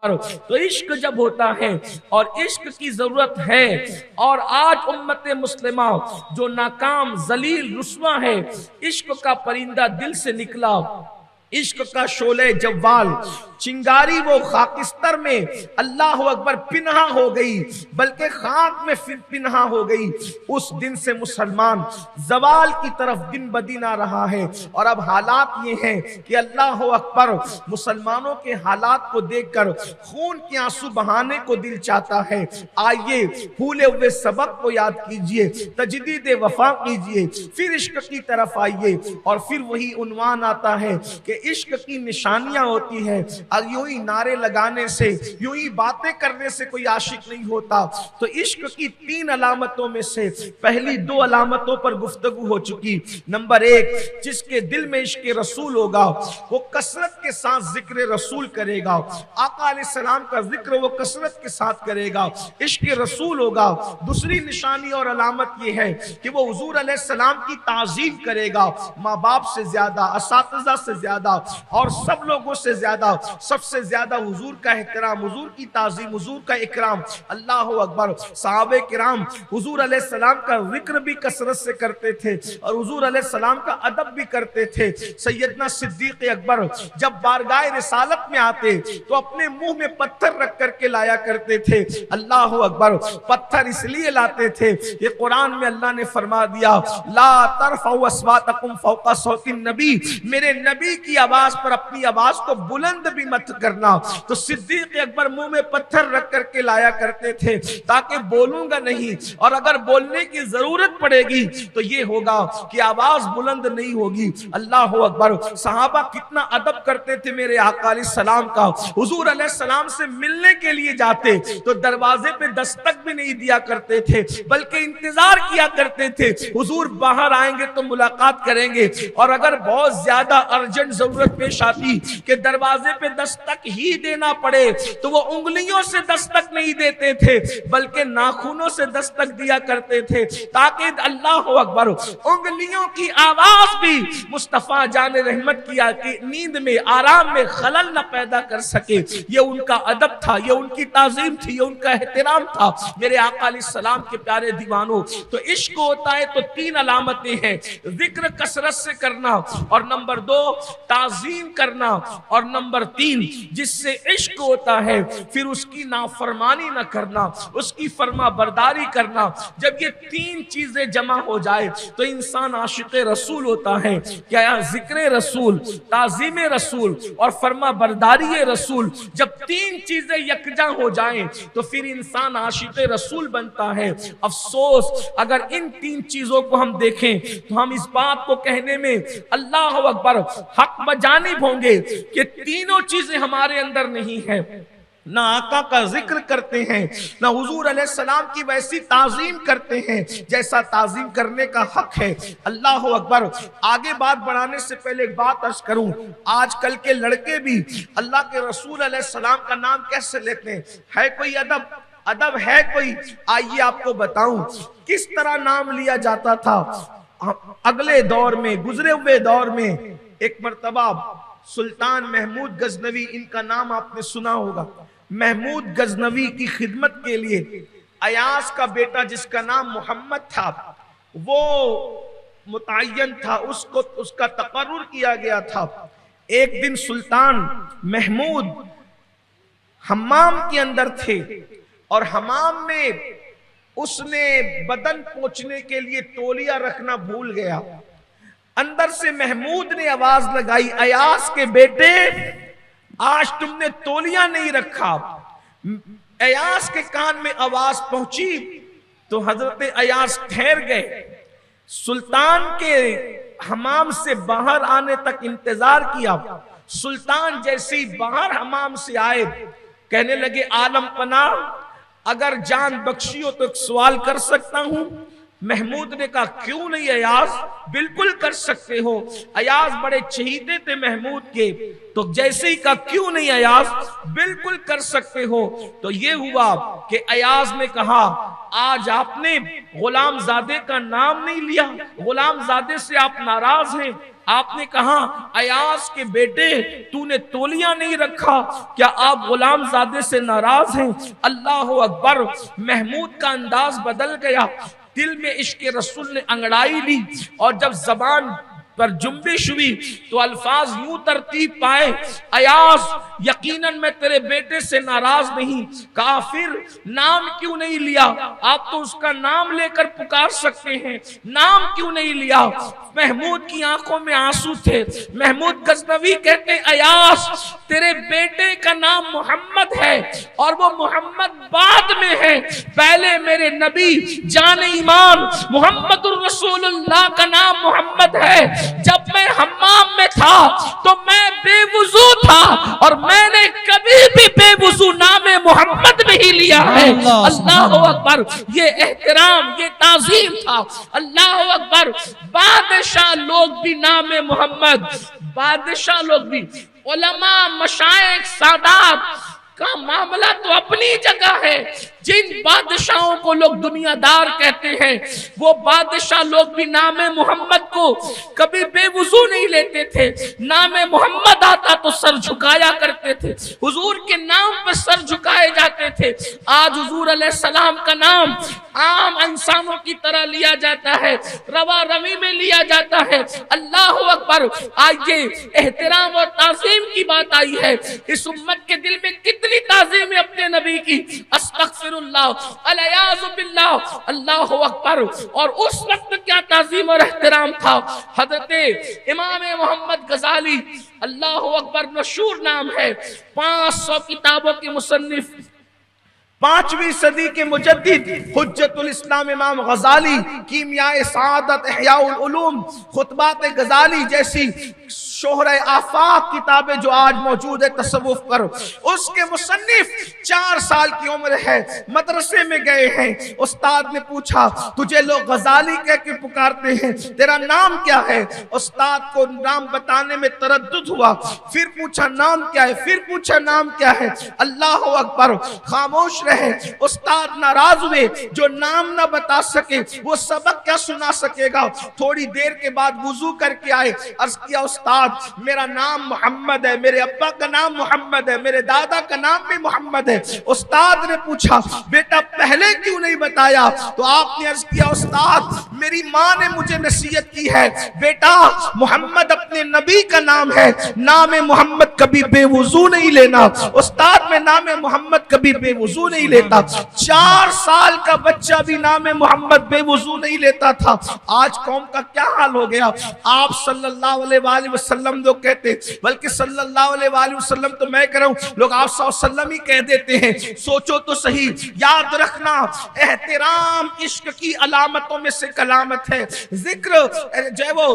تو عشق جب ہوتا ہے اور عشق کی ضرورت ہے، اور آج امت مسلمہ جو ناکام ذلیل رسوا ہے، عشق کا پرندہ دل سے نکلا، عشق کا شعلہ جوال چنگاری وہ خاکستر میں اللہ اکبر پنہا ہو گئی، بلکہ خاک میں پنہا ہو گئی۔ اس دن سے مسلمان زوال کی طرف دن بدن آ رہا ہے، اور اب حالات یہ ہیں کہ اللہ اکبر مسلمانوں کے حالات کو دیکھ کر خون کے آنسو بہانے کو دل چاہتا ہے۔ آئیے بھولے ہوئے سبق کو یاد کیجئے، تجدید وفا کیجئے، پھر عشق کی طرف آئیے، اور پھر وہی عنوان آتا ہے کہ عشق کی نشانیاں ہوتی ہیں، اور یوں ہی نعرے لگانے سے، یوں ہی باتیں کرنے سے کوئی عاشق نہیں ہوتا۔ تو عشق کی 3 علامتوں میں سے پہلی 2 علامتوں پر گفتگو ہو چکی۔ نمبر 1، جس کے دل میں عشق رسول ہوگا وہ کثرت کے ساتھ ذکر رسول کرے گا، آقا علیہ السلام کا ذکر وہ کثرت کے ساتھ کرے گا، عشق رسول ہوگا۔ دوسری نشانی اور علامت یہ ہے کہ وہ حضور علیہ السلام کی تعظیم کرے گا، ماں باپ سے زیادہ، اساتذہ سے زیادہ، اور سب لوگوں سے زیادہ، سب سے زیادہ حضور کا احترام، حضور کی تعظیم، حضور کا اکرام۔ اللہ اکبر، صحابہ کرام حضور علیہ السلام کا ذکر بھی کثرت سے کرتے تھے، اور حضور علیہ السلام کا ادب بھی کرتے تھے۔ سیدنا صدیق اکبر جب بارگاہ رسالت میں آتے تو اپنے منہ میں پتھر رکھ کر کے لایا کرتے تھے۔ اللہ اکبر، پتھر اس لیے لاتے تھے، یہ قرآن میں اللہ نے فرما دیا، لا ترفعوا اصواتکم فوق صوت النبی، میرے نبی کی آواز پر اپنی آواز کو بلند بھی مت کرنا۔ تو صدیق اکبر منہ میں پتھر رکھ کر کے لایا کرتے تھے تاکہ بولوں گا نہیں، اور اگر بولنے کی ضرورت پڑے گی تو یہ ہوگا کہ آواز بلند نہیں ہوگی۔ اللہ اکبر، صحابہ کتنا ادب کرتے تھے میرے آقا علیہ السلام کا۔ حضور علیہ السلام سے ملنے کے لیے جاتے تو دروازے پہ دستک بھی نہیں دیا کرتے تھے، بلکہ انتظار کیا کرتے تھے، حضور باہر آئیں گے تو ملاقات کریں گے۔ اور اگر بہت زیادہ ارجنٹ ضرورت پیش آتی کہ دروازے پہ دستک ہی دینا پڑے تو وہ انگلیوں سے دستک نہیں دیتے تھے، بلکہ ناخنوں سے دستک دیا کرتے تھے، تاکہ اللہ اکبر انگلیوں کی آواز بھی مصطفیٰ جان رحمت کی نیند میں، آرام میں خلل نہ پیدا کر سکے۔ یہ ان کا ادب تھا، یہ ان کی تعظیم تھی، یہ ان کا احترام تھا۔ میرے آقا علیہ السلام کے پیارے دیوانوں، تو عشق ہوتا ہے تو 3 علامتیں ہیں، ذکر کثرت سے کرنا، اور نمبر 2 تعظیم کرنا، اور نمبر 3 جس سے عشق ہوتا ہے پھر اس کی نافرمانی نہ کرنا، اس کی فرما برداری کرنا۔ جب یہ 3 چیزیں جمع ہو جائے تو انسان عاشق رسول ہوتا ہے۔ کیا ذکر رسول، تعظیم رسول اور فرما برداری رسول، جب 3 چیزیں یکجا ہو جائیں تو پھر انسان عاشق رسول بنتا ہے۔ افسوس اگر ان 3 چیزوں کو ہم دیکھیں تو ہم اس بات کو کہنے میں اللہ اکبر حق بجانب ہوں گے کہ تینوں چیزیں ہمارے اندر نہیں ہیں۔ نہ آقا کا ذکر کرتے ہیں، نہ حضور علیہ السلام کی ویسی تعظیم کرتے ہیں جیسا تعظیم کرنے کا حق ہے۔ اللہ اکبر، آگے بات بڑھانے سے پہلے ایک بات عرض کروں، آج کل کے لڑکے بھی اللہ کے رسول علیہ السلام کا نام کیسے لیتے ہیں؟ ہے کوئی ادب ہے کوئی؟ آئیے آپ کو بتاؤں کس طرح نام لیا جاتا تھا۔ اگلے دور میں، گزرے ہوئے دور میں، ایک مرتبہ سلطان محمود غزنوی، ان کا نام آپ نے سنا ہوگا، محمود غزنوی کی خدمت کے لیے ایاز کا بیٹا جس کا نام محمد تھا وہ متعین تھا، اس کا تقرر کیا گیا تھا۔ ایک دن سلطان محمود حمام کے اندر تھے، اور حمام میں اس نے بدن پوچھنے کے لیے تولیہ رکھنا بھول گیا۔ اندر سے محمود نے آواز لگائی، ایاز کے بیٹے آج تم نے تولیہ نہیں رکھا۔ ایاز کے کان میں آواز پہنچی تو حضرت ایاز ٹھہر گئے، سلطان کے حمام سے باہر آنے تک انتظار کیا۔ سلطان جیسے ہی باہر حمام سے آئے کہنے لگے، عالم پناہ اگر جان بخشی ہو تو ایک سوال کر سکتا ہوں؟ محمود نے کہا کیوں نہیں ایاز، بالکل کر سکتے ہو۔ ایاز بڑے چہیتے تھے محمود کے، تو جیسے ہی کہا کیوں نہیں ایاز، بالکل کر سکتے ہو۔ تو یہ ہوا کہ ایاز نے کہا آج آپ نے غلام زادے کا نام نہیں لیا، غلام زادے سے آپ ناراض ہیں؟ آپ نے کہا ایاز کے بیٹے تو نے تولیہ نہیں رکھا، کیا آپ غلام زادے سے ناراض ہیں؟ اللہ اکبر، محمود کا انداز بدل گیا، دل میں عشق رسول نے انگڑائی لی، اور جب زبان پر جنبش ہوئی تو الفاظ یوں ترتیب پائے، ایاز یقیناً میں تیرے بیٹے سے ناراض نہیں، کافر نام کیوں نہیں لیا؟ آپ تو اس کا نام لے کر پکار سکتے ہیں، نام کیوں نہیں لیا؟ محمود کی آنکھوں میں آنسو تھے۔ محمود غزنوی کہتے ہیں ایاز تیرے بیٹے کا نام محمد ہے، اور وہ محمد بعد میں ہے، پہلے میرے نبی جان ایمان محمد الرسول اللہ کا نام محمد ہے۔ جب میں حمام میں تھا تو میں بے وضو تھا، اور میں نے کبھی بھی بے وضو نام محمد نہیں لیا ہے۔ اللہ اکبر، یہ احترام، یہ تعظیم تھا۔ اللہ اکبر، بادشاہ لوگ بھی نام محمد، بادشاہ لوگ بھی، علماء، مشائخ، سادات کا معاملہ تو اپنی جگہ ہے۔ جن بادشاہوں کو لوگ دنیا دار کہتے ہیں، وہ بادشاہ لوگ بھی نام محمد کو کبھی بے وضو نہیں لیتے تھے، نام محمد آتا تو سر جھکایا کرتے تھے، حضور کے نام پر سر جھکائے جاتے تھے۔ آج حضور علیہ السلام کا نام عام انسانوں کی طرح لیا جاتا ہے، روا روی میں لیا جاتا ہے۔ اللہ اکبر، آج یہ احترام اور تعظیم کی بات آئی ہے، اس امت کے دل میں کتنی تعظیم ہے اپنے نبی کی، استغفر اللہ، الیاذ باللہ، اللہ اکبر۔ اور اس وقت کیا تعظیم اور احترام تھا۔ حضرت امام محمد غزالی، اللہ اکبر، مشہور نام ہے، 500 کتابوں کے مصنف، 5ویں صدی کے مجدد، حجت الاسلام امام غزالی، کیمیاء سعادت، احیاء العلوم، خطبات غزالی جیسی شہرہ آفاق کتابیں جو آج موجود ہے تصوف پر، اس کے مصنف 4 سال کی عمر ہے، مدرسے میں گئے ہیں، استاد نے پوچھا تجھے لوگ غزالی کہہ کے پکارتے ہیں، تیرا نام کیا ہے؟ استاد کو نام بتانے میں تردد ہوا، پھر پوچھا نام کیا ہے، پھر پوچھا نام کیا ہے، اللہ اکبر، خاموش رہے۔ استاد ناراض ہوئے، جو نام نہ بتا سکے وہ سبق کیا سنا سکے گا؟ تھوڑی دیر کے بعد وضو کر کے آئے، عرض کیا استاد میرا نام محمد ہے، میرے ابا کا نام محمد ہے، میرے دادا کا نام بھی محمد ہے۔ استاد نے پوچھا بیٹا پہلے کیوں نہیں بتایا؟ تو آپ نے عرض کیا استاد میری ماں نے مجھے نصیحت کی ہے، بیٹا محمد اپنے نبی کا نام ہے، نام محمد کبھی بے وضو نہیں لینا۔ استاد میں نام محمد کبھی بے وضو نہیں لیتا۔ 4 سال کا بچہ بھی نام محمد بے وضو نہیں لیتا تھا۔ آج قوم کا کیا حال ہو گیا؟ آپ صلی اللہ علیہ وآلہ وسلم جو کہتے، بلکہ صلی اللہ علیہ وآلہ وسلم تو میں کہہ رہا ہوں، لوگ آپ صلی اللہ علیہ وسلم ہی کہہ دیتے ہیں۔ سوچو تو صحیح، یاد رکھنا احترام عشق کی علامتوں میں سے کلامت ہے، ذکر جو ہے وہ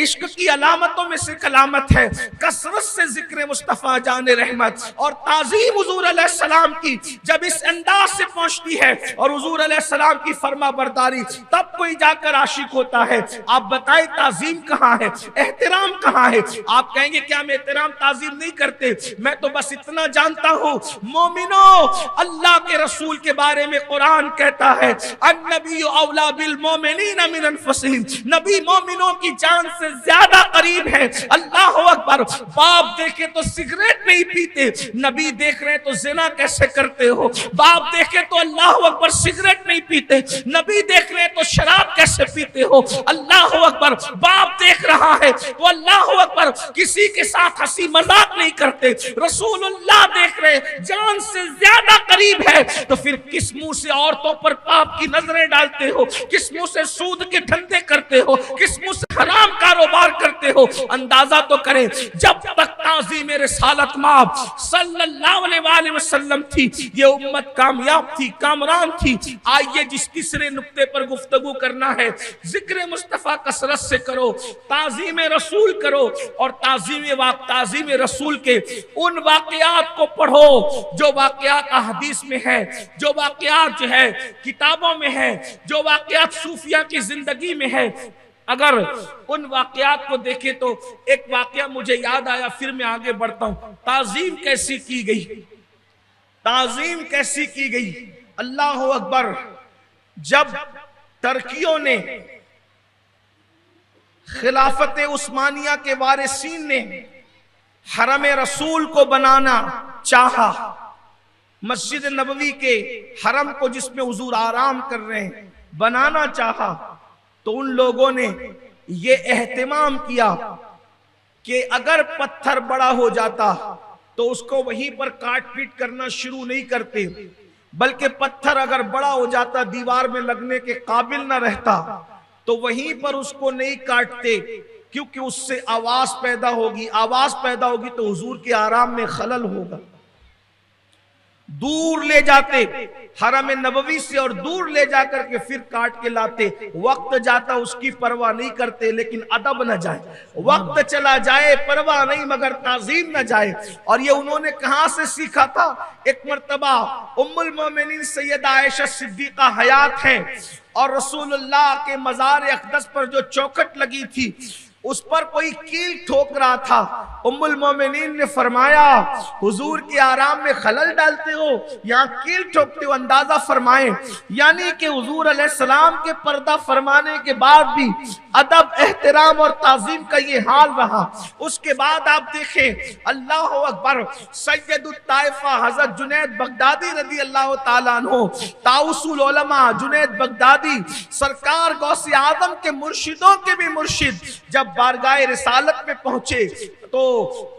عشق کی علامتوں میں سے کلامت ہے، کثرت سے ذکر مصطفیٰ جان رحمت اور تعظیم حضور علیہ السلام کی جب اس انداز سے پہنچتی ہے اور حضور علیہ السلام کی فرما برداری، تب کوئی جا کر عاشق ہوتا ہے۔ آپ بتائیں تعظیم کہاں ہے، احترام کہاں ہے؟ آپ کہیں گے کیا ہم احترام تعظیم نہیں کرتے؟ میں تو بس اتنا جانتا ہوں، مومنو اللہ کے رسول کے بارے میں قرآن کہتا ہے النبی اولا بالمومنین من انفسہم، نبی مومنوں کی جان سے زیادہ قریب ہے۔ اللہ اکبر، باپ دیکھے تو سگریٹ نہیں پیتے، نبی دیکھ رہے تو زنا کیسے کرتے ہو؟ باپ دیکھے تو اللہ اکبر سگریٹ نہیں پیتے، نبی دیکھ رہے تو شراب کیسے پیتے ہو؟ اللہ اکبر، باپ دیکھ رہا ہے تو اللہ اکبر کسی کے ساتھ ہنسی مذاق نہیں کرتے، رسول اللہ دیکھ رہے جان سے زیادہ قریب ہے، تو پھر کس منہ سے عورتوں پر پاپ کی نظریں ڈالتے ہو؟ کس منہ سے سود کے دھندے کرتے ہو؟ کس منہ سے حرام کاروبار کرتے ہو؟ اندازہ تو کریں، جب تک تعظیم رسالت مآب صلی اللہ علیہ وآلہ وسلم تھی یہ امت کامیاب تھی، کامران تھی۔ آئیے جس تیسرے نقطے پر گفتگو کرنا ہے، ذکر مصطفیٰ کثرت سے کرو، تعظیم رسول کرو، اور تعظیم رسول کے ان واقعات کو پڑھو جو واقعات احادیث میں ہے، جو واقعات جو ہے کتابوں میں ہے، جو واقعات صوفیہ کی زندگی میں ہے۔ اگر ان واقعات کو دیکھیں تو ایک واقعہ مجھے یاد آیا، پھر میں آگے بڑھتا ہوں۔ تعظیم کیسی کی گئی، تعظیم کیسی کی گئی، اللہ اکبر۔ جب ترکیوں نے خلافت عثمانیہ کے وارثین نے حرم رسول کو بنانا چاہا، مسجد نبوی کے حرم کو جس میں حضور آرام کر رہے ہیں بنانا چاہا، تو ان لوگوں نے یہ اہتمام کیا کہ اگر پتھر بڑا ہو جاتا تو اس کو وہیں پر کاٹ پیٹ کرنا شروع نہیں کرتے، بلکہ پتھر اگر بڑا ہو جاتا دیوار میں لگنے کے قابل نہ رہتا تو وہیں پر اس کو نہیں کاٹتے، کیونکہ اس سے آواز پیدا ہوگی، آواز پیدا ہوگی تو حضور کے آرام میں خلل ہوگا۔ دور لے جاتے حرم نبوی سے، اور دور لے جا کر کے پھر کاٹ کے لاتے، وقت جاتا اس کی پرواہ نہیں کرتے، لیکن ادب نہ جائے، وقت چلا جائے پرواہ نہیں مگر تعظیم نہ جائے۔ اور یہ انہوں نے کہاں سے سیکھا تھا؟ ایک مرتبہ ام المومنین سیدہ عائشہ صدیقہ حیات ہیں، اور رسول اللہ کے مزار اقدس پر جو چوکھٹ لگی تھی اس پر کوئی کیل ٹھوک رہا تھا، ام المومنین نے فرمایا حضور کے آرام میں خلل ڈالتے ہو، یہاں کیل ٹھوکتے ہو، اندازہ فرمائیں یعنی کہ حضور علیہ السلام کے پردہ فرمانے کے بعد بھی ادب احترام اور تعظیم کا یہ حال رہا۔ اس کے بعد آپ دیکھیں اللہ اکبر، سید الطائفہ حضرت جنید بغدادی رضی اللہ تعالیٰ عنہ، طاؤس العلماء جنید بغدادی، سرکار غوث اعظم کے مرشدوں کے بھی مرشد، جب بارگاہ رسالت میں پہنچے تو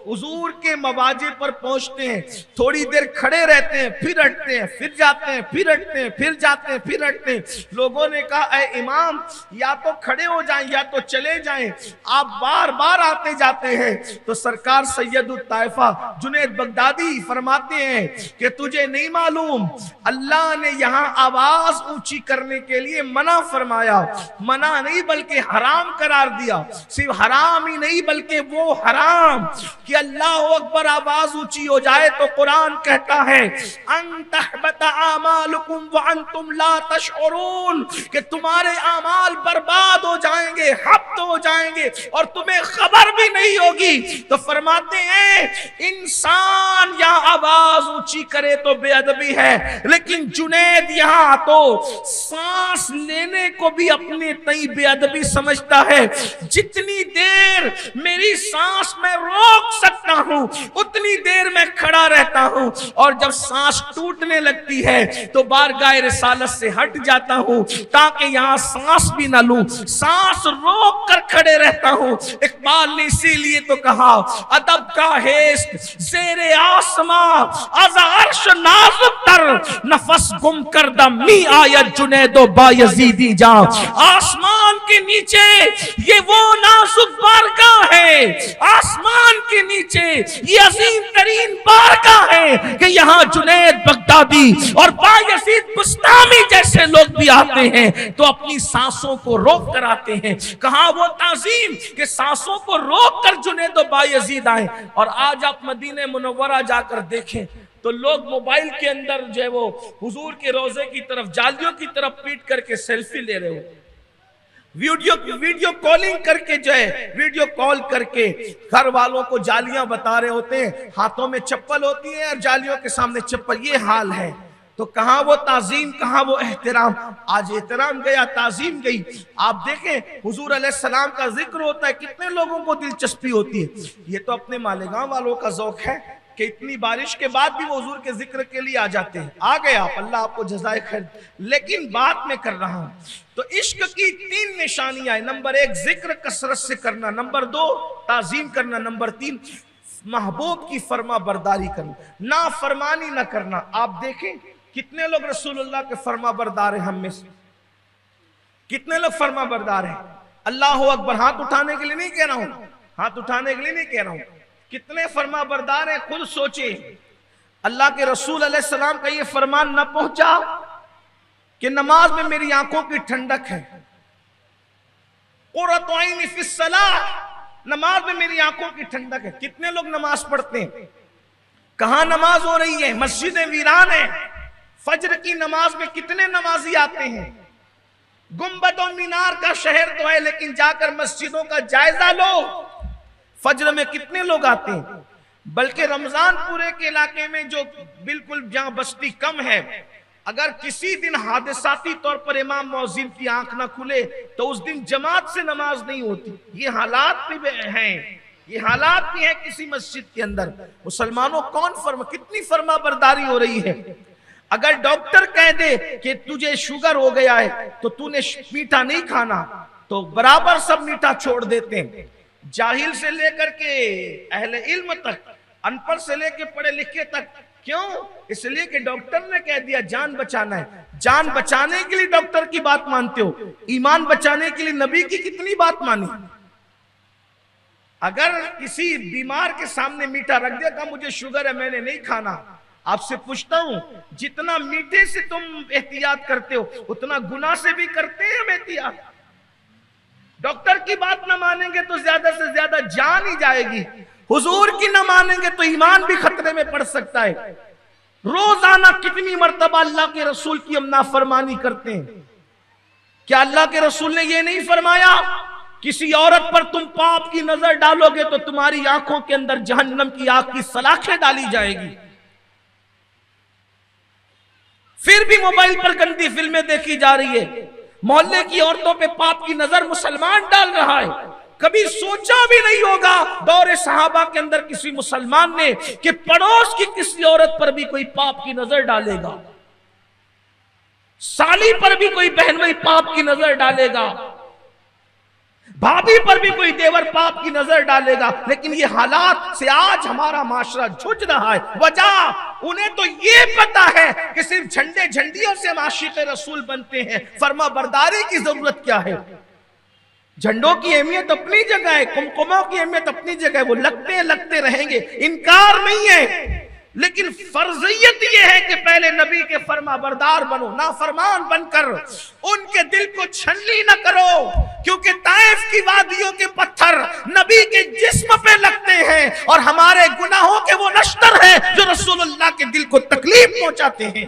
حضور کے مواجہ پر پہنچتے ہیں، تھوڑی دیر کھڑے رہتے ہیں، پھر ہٹتے ہیں، پھر جاتے ہیں، پھر ہٹتے ہیں، پھر جاتے ہیں، پھر ہٹتے ہیں۔ لوگوں نے کہا اے امام یا تو کھڑے ہو جائیں یا تو چلے جائیں، آپ بار بار آتے جاتے ہیں۔ تو سرکار سید الطائفہ جنید بغدادی فرماتے ہیں کہ تجھے نہیں معلوم اللہ نے یہاں آواز اونچی کرنے کے لیے منع فرمایا، منع نہیں بلکہ حرام قرار دیا، صرف حرام ہی نہیں بلکہ وہ حرام کہ اللہ اکبر آواز اونچی ہو جائے تو قرآن کہتا ہے ان تحبط اعمالکم وانتم لا تشعرون، کہ تمہارے اعمال برباد ہو جائیں گے، حبط ہو جائیں گے اور تمہیں خبر بھی نہیں ہوگی۔ تو فرماتے ہیں انسان یہاں آواز اونچی کرے تو بے ادبی ہے، لیکن جنید یہاں تو سانس لینے کو بھی اپنے تئیں بے ادبی سمجھتا ہے۔ جتنی دیر میری سانس میں روک سکتا ہوں اتنی دیر میں کھڑا رہتا ہوں، اور جب سانس ٹوٹنے لگتی ہے تو بارگاہ رسالت سے ہٹ جاتا ہوں تاکہ یہاں سانس بھی نہ لوں، سانس روک کر کھڑے رہتا ہوں۔ اقبال نے اسی لیے تو کہا ادب کا ہیست زیر آسماں از عرش نازک تر، نفس گم کردم می آید جنید و بایزیدی جان۔ آسمان کے نیچے یہ وہ نازک بارگاہ ہے، آسمان کے نیچے یہ عظیم ترین بارگاہ ہے کہ یہاں جنید بغدادی اور بایزید بستامی جیسے لوگ بھی آتے ہیں تو اپنی سانسوں کو روک کر آتے ہیں۔ کہاں وہ تعظیم کہ سانسوں کو روک کر جنید و بایزید آئیں۔ اور آج آپ مدینہ منورہ جا کر دیکھیں تو لوگ موبائل کے اندر جو ہے وہ حضور کے روضے کی طرف جالیوں کی طرف پیٹ کر کے سیلفی لے رہے ہو، ویڈیو کالنگ کر کے جو ہے ویڈیو کال کر کے گھر والوں کو جالیاں بتا رہے ہوتے ہیں، ہاتھوں میں چپل ہوتی ہے اور جالیوں کے سامنے چپل، یہ حال ہے۔ تو کہاں وہ تعظیم، کہاں وہ احترام؟ آج احترام گیا، تعظیم گئی۔ آپ دیکھیں حضور علیہ السلام کا ذکر ہوتا ہے، کتنے لوگوں کو دلچسپی ہوتی ہے۔ یہ تو اپنے مالیگاؤں والوں کا ذوق ہے کہ اتنی بارش کے بعد بھی وہ حضور کے ذکر کے لیے آ جاتے ہیں۔ آ گئے آپ، اللہ آپ کو جزائے خیر۔ لیکن بات میں کر رہا ہوں تو عشق کی 3 نشانیاں ہیں۔ نمبر 1 ذکر کثرت سے کرنا، نمبر 2 تعظیم کرنا، نمبر 3 محبوب کی فرما برداری کرنا، نافرمانی نہ کرنا۔ آپ دیکھیں کتنے لوگ رسول اللہ کے فرما بردار ہیں، ہم میں سے کتنے لوگ فرما بردار ہیں؟ اللہ اکبر، ہاتھ اٹھانے کے لیے نہیں کہہ رہا ہوں، ہاتھ اٹھانے کے لیے نہیں کہہ رہا ہوں، کتنے فرما بردار ہیں خود سوچیں۔ اللہ کے رسول علیہ السلام کا یہ فرمان نہ پہنچا کہ نماز میں میری آنکھوں کی ٹھنڈک ہے، قرۃ عین فی الصلاۃ، نماز میں میری آنکھوں کی ٹھنڈک ہے۔ کتنے لوگ نماز پڑھتے ہیں؟ کہاں نماز ہو رہی ہے؟ مسجدیں ویران ہیں۔ فجر کی نماز میں کتنے نمازی آتے ہیں؟ گنبد و مینار کا شہر تو ہے لیکن جا کر مسجدوں کا جائزہ لو، فجر میں کتنے لوگ آتے ہیں؟ بلکہ رمضان پورے کے علاقے میں جو بالکل جہاں بستی کم ہے اگر کسی دن حادثاتی طور پر امام مؤذن کی آنکھ نہ کھلے تو اس دن جماعت سے نماز نہیں ہوتی. یہ حالات بھی ہیں، یہ حالات بھی ہیں کسی مسجد کے اندر. مسلمانوں کتنی فرما برداری ہو رہی ہے. اگر ڈاکٹر کہہ دے کہ تجھے شوگر ہو گیا ہے تو تو نے میٹھا نہیں کھانا، تو برابر سب میٹھا چھوڑ دیتے ہیں. جاہل سے لے کر کے اہل علم تک، ان پڑھ سے لے کے پڑھے لکھے تک. کیوں؟ اس لیے کہ ڈاکٹر نے کہہ دیا جان بچانا ہے. جان بچانے کے لیے ڈاکٹر کی بات مانتے ہو، ایمان بچانے کے لیے نبی کی کتنی بات مانی. اگر کسی بیمار کے سامنے میٹھا رکھ دیا کہ مجھے شوگر ہے میں نے نہیں کھانا، آپ سے پوچھتا ہوں جتنا میٹھے سے تم احتیاط کرتے ہو اتنا گناہ سے بھی کرتے ہیں ہم احتیاط. ڈاکٹر کی بات نہ مانیں گے تو زیادہ سے زیادہ جان ہی جائے گی. حضور کی نہ مانیں گے تو ایمان بھی خطرے میں پڑ سکتا ہے. روزانہ کتنی مرتبہ اللہ کے رسول کی ہم نافرمانی کرتے ہیں. کیا اللہ کے رسول نے یہ نہیں فرمایا کسی عورت پر تم پاپ کی نظر ڈالو گے تو تمہاری آنکھوں کے اندر جہنم کی آگ کی سلاخیں ڈالی جائے گی؟ پھر بھی موبائل پر گندی فلمیں دیکھی جا رہی ہے. محلے کی عورتوں پہ پاپ کی نظر مسلمان ڈال رہا ہے. کبھی سوچا بھی نہیں ہوگا دور صحابہ کے اندر کسی مسلمان نے کہ پڑوس کی کسی عورت پر بھی کوئی پاپ کی نظر ڈالے گا، سالی پر بھی کوئی بہن بھائی پاپ کی نظر ڈالے گا، بھابھی پر بھی کوئی دیور پاپ کی نظر ڈالے گا. لیکن یہ حالات سے آج ہمارا معاشرہ جھج رہا ہے. وجہ انہیں تو یہ پتا ہے کہ صرف جھنڈے جھنڈیوں سے ہم عاشق رسول بنتے ہیں. فرما برداری کی ضرورت کیا ہے؟ جھنڈوں کی اہمیت اپنی جگہ ہے، کمکموں کی اہمیت اپنی جگہ ہے، وہ لگتے رہیں گے، انکار نہیں ہے. لیکن فرضیت یہ ہے کہ پہلے نبی کے فرما بردار بنو. نافرمان بن کر ان کے دل کو چھلنی نہ کرو، کیونکہ طائف کی وادیوں کے پتھر نبی کے جسم پہ لگتے ہیں اور ہمارے گناہوں کے وہ نشتر ہیں جو رسول اللہ کے دل کو تکلیف پہنچاتے ہیں.